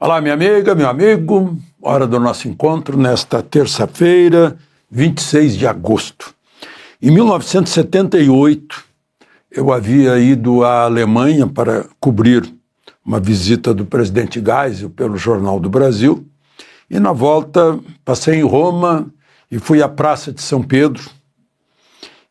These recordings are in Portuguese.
Olá, minha amiga, meu amigo, hora do nosso encontro nesta terça-feira, 26 de agosto. Em 1978, eu havia ido à Alemanha para cobrir uma visita do presidente Geisel pelo Jornal do Brasil, e na volta passei em Roma e fui à Praça de São Pedro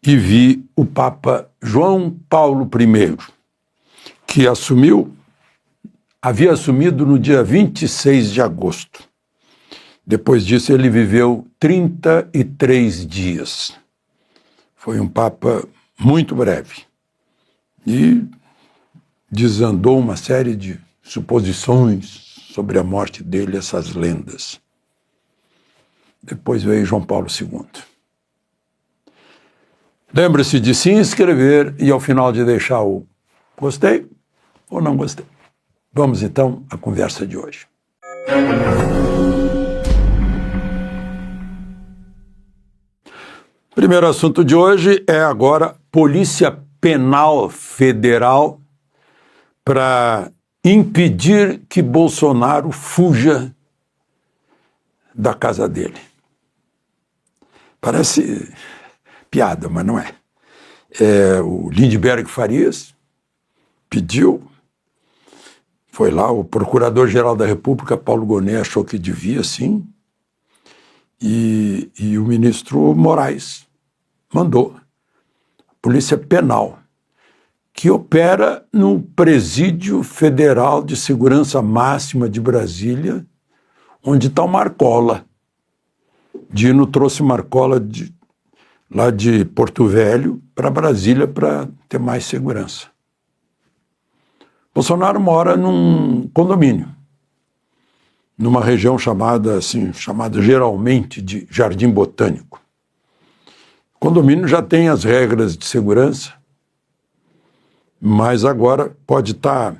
e vi o Papa João Paulo I, que havia assumido no dia 26 de agosto. Depois disso, ele viveu 33 dias. Foi um Papa muito breve. E desandou uma série de suposições sobre a morte dele, essas lendas. Depois veio João Paulo II. Lembre-se de se inscrever e, ao final, de deixar o gostei ou não gostei. Vamos, então, à conversa de hoje. Primeiro assunto de hoje é agora Polícia Penal Federal para impedir que Bolsonaro fuja da casa dele. Parece piada, mas não é. O Lindbergh Farias pediu. Foi lá, o Procurador-Geral da República, Paulo Gonet, achou que devia, sim, e o ministro Moraes mandou. Polícia Penal, que opera no Presídio Federal de Segurança Máxima de Brasília, onde está o Marcola. Dino trouxe Marcola lá de Porto Velho para Brasília para ter mais segurança. Bolsonaro mora num condomínio, numa região chamada geralmente de Jardim Botânico. O condomínio já tem as regras de segurança, mas agora pode estar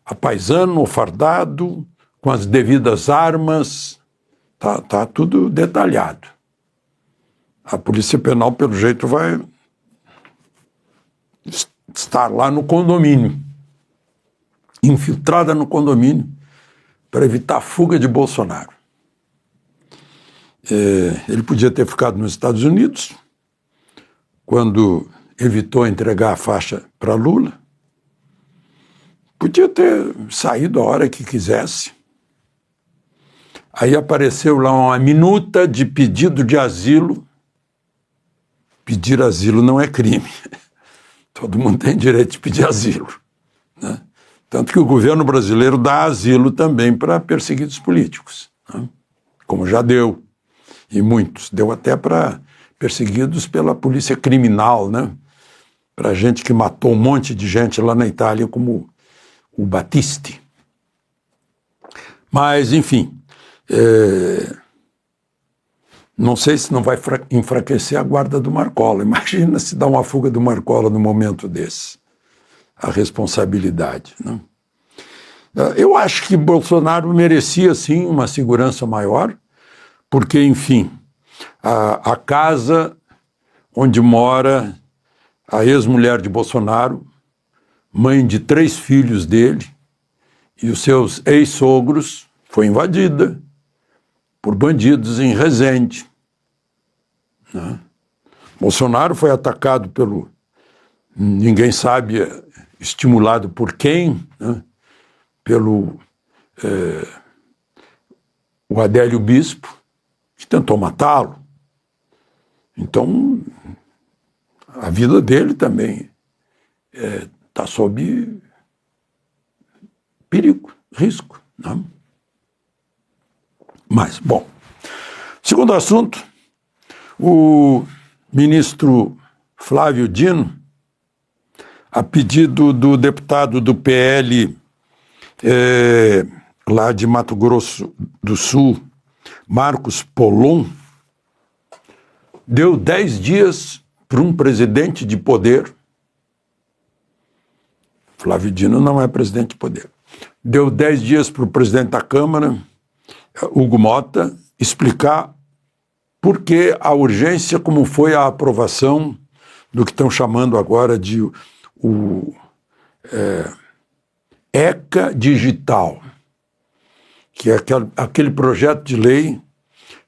a paisano ou fardado, com as devidas armas, tá tudo detalhado. A Polícia Penal, pelo jeito, vai estar lá no condomínio, infiltrada no condomínio, para evitar a fuga de Bolsonaro. Ele podia ter ficado nos Estados Unidos, quando evitou entregar a faixa para Lula. Podia ter saído a hora que quisesse. Aí apareceu lá uma minuta de pedido de asilo. Pedir asilo não é crime. Todo mundo tem direito de pedir asilo, né? Tanto que o governo brasileiro dá asilo também para perseguidos políticos, né? Como já deu, e muitos. Deu até para perseguidos pela polícia criminal, né? Para gente que matou um monte de gente lá na Itália, como o Battisti. Mas, enfim, não sei se não vai enfraquecer a guarda do Marcola. Imagina se dá uma fuga do Marcola no momento desse. A responsabilidade, né? Eu acho que Bolsonaro merecia, sim, uma segurança maior, porque, enfim, a casa onde mora a ex-mulher de Bolsonaro, mãe de 3 filhos dele, e os seus ex-sogros, foi invadida por bandidos em Resende, né? Bolsonaro foi atacado ninguém sabe, estimulado por quem, né? Pelo o Adélio Bispo, que tentou matá-lo. Então, a vida dele também está sob perigo, risco, né? Mas, bom, segundo assunto, o ministro Flávio Dino, a pedido do deputado do PL lá de Mato Grosso do Sul, Marcos Polon, deu 10 dias para um presidente de poder. Flávio Dino não é presidente de poder. Deu 10 dias para o presidente da Câmara, Hugo Mota, explicar por que a urgência, como foi a aprovação do que estão chamando agora de o ECA Digital, que é aquele projeto de lei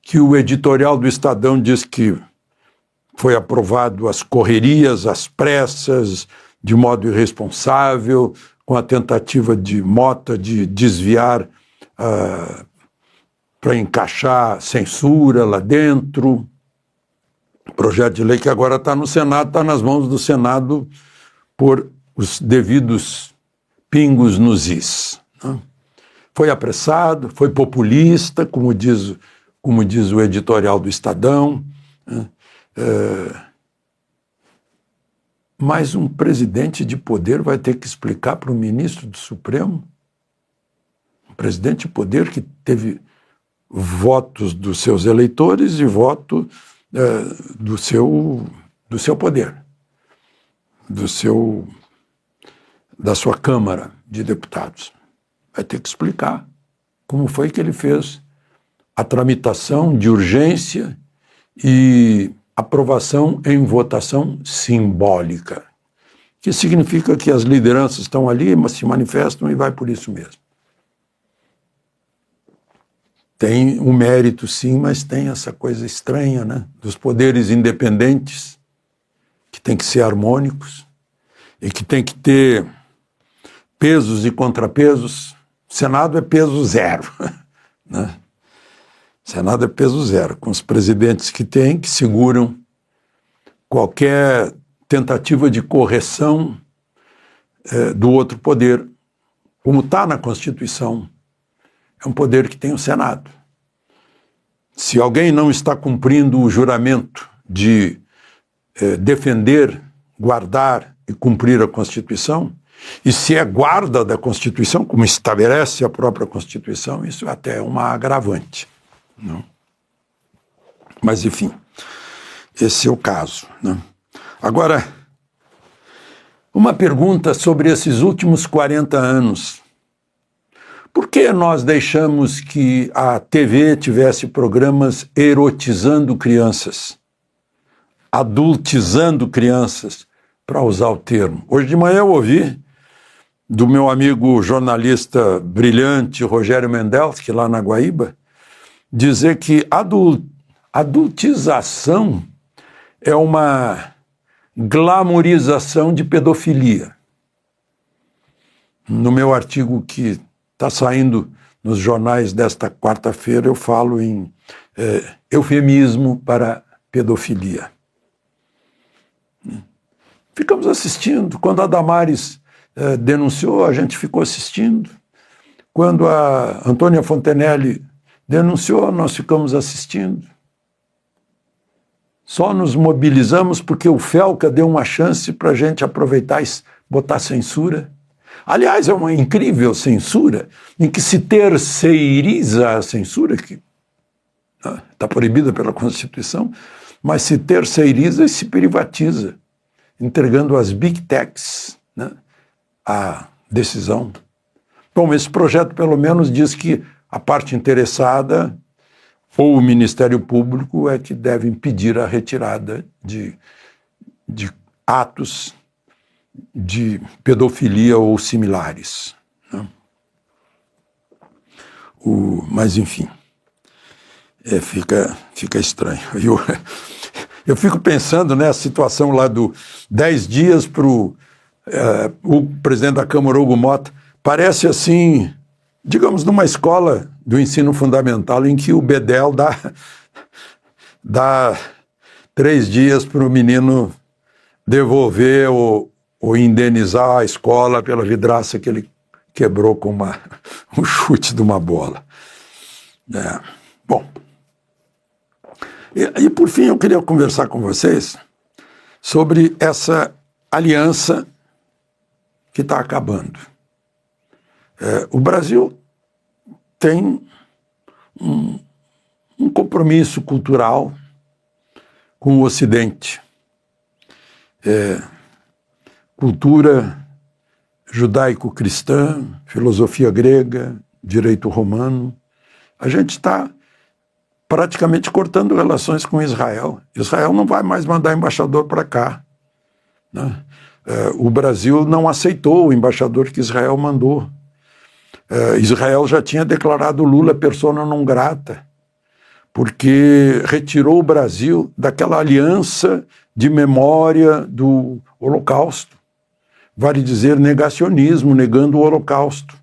que o editorial do Estadão diz que foi aprovado às correrias, às pressas, de modo irresponsável, com a tentativa de Mota de desviar para encaixar censura lá dentro. Projeto de lei que agora está no Senado, está nas mãos do Senado por os devidos pingos nos is. Né? Foi apressado, foi populista, como diz o editorial do Estadão. Né? Mas um presidente de poder vai ter que explicar para o ministro do Supremo, um presidente de poder que teve votos dos seus eleitores e voto do seu poder, da sua Câmara de Deputados. Vai ter que explicar como foi que ele fez a tramitação de urgência e aprovação em votação simbólica, que significa que as lideranças estão ali, mas se manifestam e vai por isso mesmo. Tem um mérito, sim, mas tem essa coisa estranha, né? Dos poderes independentes, que tem que ser harmônicos e que tem que ter pesos e contrapesos. O Senado é peso zero, né? O Senado é peso zero, com os presidentes que tem, que seguram qualquer tentativa de correção do outro poder. Como está na Constituição, é um poder que tem o Senado. Se alguém não está cumprindo o juramento de defender, guardar e cumprir a Constituição, e se é guarda da Constituição, como estabelece a própria Constituição, isso até é uma agravante. Não? Mas, enfim, esse é o caso. Né? Agora, uma pergunta sobre esses últimos 40 anos. Por que nós deixamos que a TV tivesse programas erotizando crianças, adultizando crianças, para usar o termo? Hoje de manhã eu ouvi do meu amigo jornalista brilhante, Rogério Mendelski, lá na Guaíba, dizer que adultização é uma glamorização de pedofilia. No meu artigo que está saindo nos jornais desta quarta-feira, eu falo em eufemismo para pedofilia. Ficamos assistindo. Quando a Damares denunciou, a gente ficou assistindo. Quando a Antônia Fontenelle denunciou, nós ficamos assistindo. Só nos mobilizamos porque o Felca deu uma chance para a gente aproveitar e botar censura. Aliás, é uma incrível censura em que se terceiriza a censura, que está proibida pela Constituição, mas se terceiriza e se privatiza, entregando às Big Techs, né, a decisão. Bom, esse projeto pelo menos diz que a parte interessada ou o Ministério Público é que deve impedir a retirada de atos de pedofilia ou similares. Né? Mas, enfim, fica estranho. Eu fico pensando, né, a situação lá do 10 dias para o presidente da Câmara, Hugo Mota, parece assim, digamos, numa escola do ensino fundamental em que o bedel dá 3 dias para o menino devolver ou indenizar a escola pela vidraça que ele quebrou com um chute de uma bola. Bom, e por fim eu queria conversar com vocês sobre essa aliança que está acabando. O Brasil tem um compromisso cultural com o Ocidente. Cultura judaico-cristã, filosofia grega, direito romano. A gente está praticamente cortando relações com Israel. Israel não vai mais mandar embaixador para cá. Né? O Brasil não aceitou o embaixador que Israel mandou. Israel já tinha declarado Lula persona non grata, porque retirou o Brasil daquela aliança de memória do Holocausto, vale dizer negacionismo, negando o Holocausto,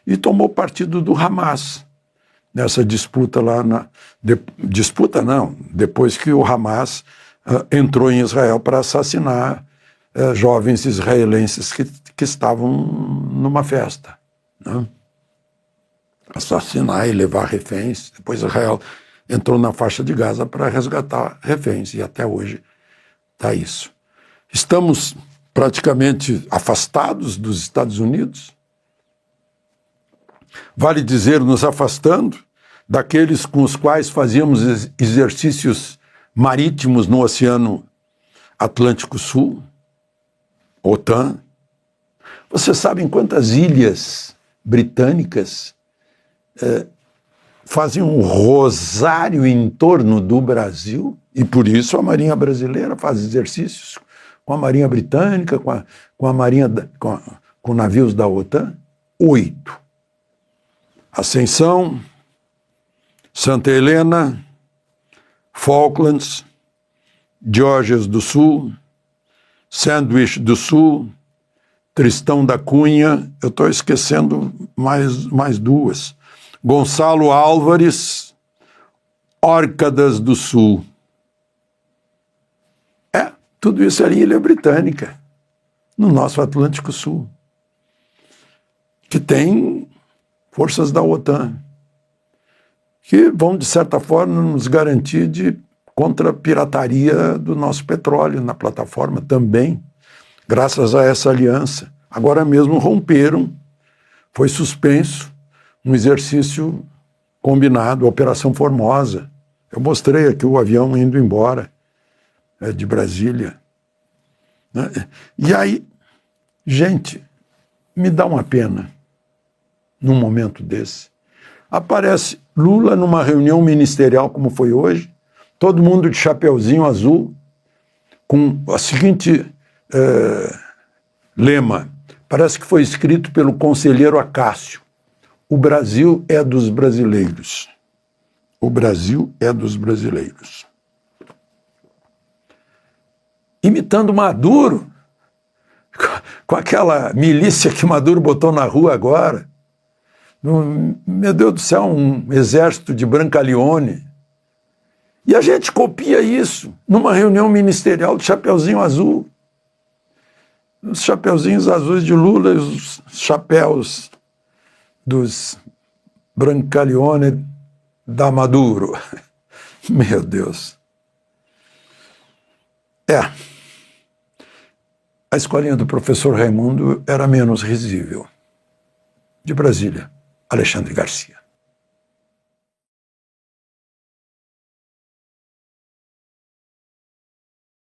e tomou partido do Hamas nessa disputa lá disputa não, depois que o Hamas entrou em Israel para assassinar jovens israelenses que estavam numa festa, né? Assassinar e levar reféns. Depois Israel entrou na faixa de Gaza para resgatar reféns, e até hoje está isso. Estamos praticamente afastados dos Estados Unidos, vale dizer, nos afastando daqueles com os quais fazíamos exercícios marítimos no Oceano Atlântico Sul, OTAN. Vocês sabem quantas ilhas britânicas fazem um rosário em torno do Brasil? E por isso a Marinha Brasileira faz exercícios com a Marinha Britânica, com a Marinha, com navios da OTAN. 8. Ascensão, Santa Helena, Falklands, Geórgias do Sul, Sandwich do Sul, Tristão da Cunha, eu estou esquecendo mais 2, Gonçalo Álvares, Órcadas do Sul. Tudo isso era em Ilha Britânica, no nosso Atlântico Sul, que tem forças da OTAN, que vão, de certa forma, nos garantir contra a pirataria do nosso petróleo na plataforma também, graças a essa aliança. Agora mesmo romperam, foi suspenso um exercício combinado, a Operação Formosa. Eu mostrei aqui o avião indo embora de Brasília. E aí, gente, me dá uma pena, num momento desse. Aparece Lula numa reunião ministerial como foi hoje, todo mundo de chapeuzinho azul, com o seguinte lema, parece que foi escrito pelo conselheiro Acácio: o Brasil é dos brasileiros. O Brasil é dos brasileiros. Imitando Maduro, com aquela milícia que Maduro botou na rua agora. Meu Deus do céu, um exército de Brancaleone. E a gente copia isso numa reunião ministerial de chapeuzinho azul. Os chapeuzinhos azuis de Lula e os chapéus dos Brancaleone da Maduro. Meu Deus. A escolinha do professor Raimundo era menos risível. De Brasília, Alexandre Garcia.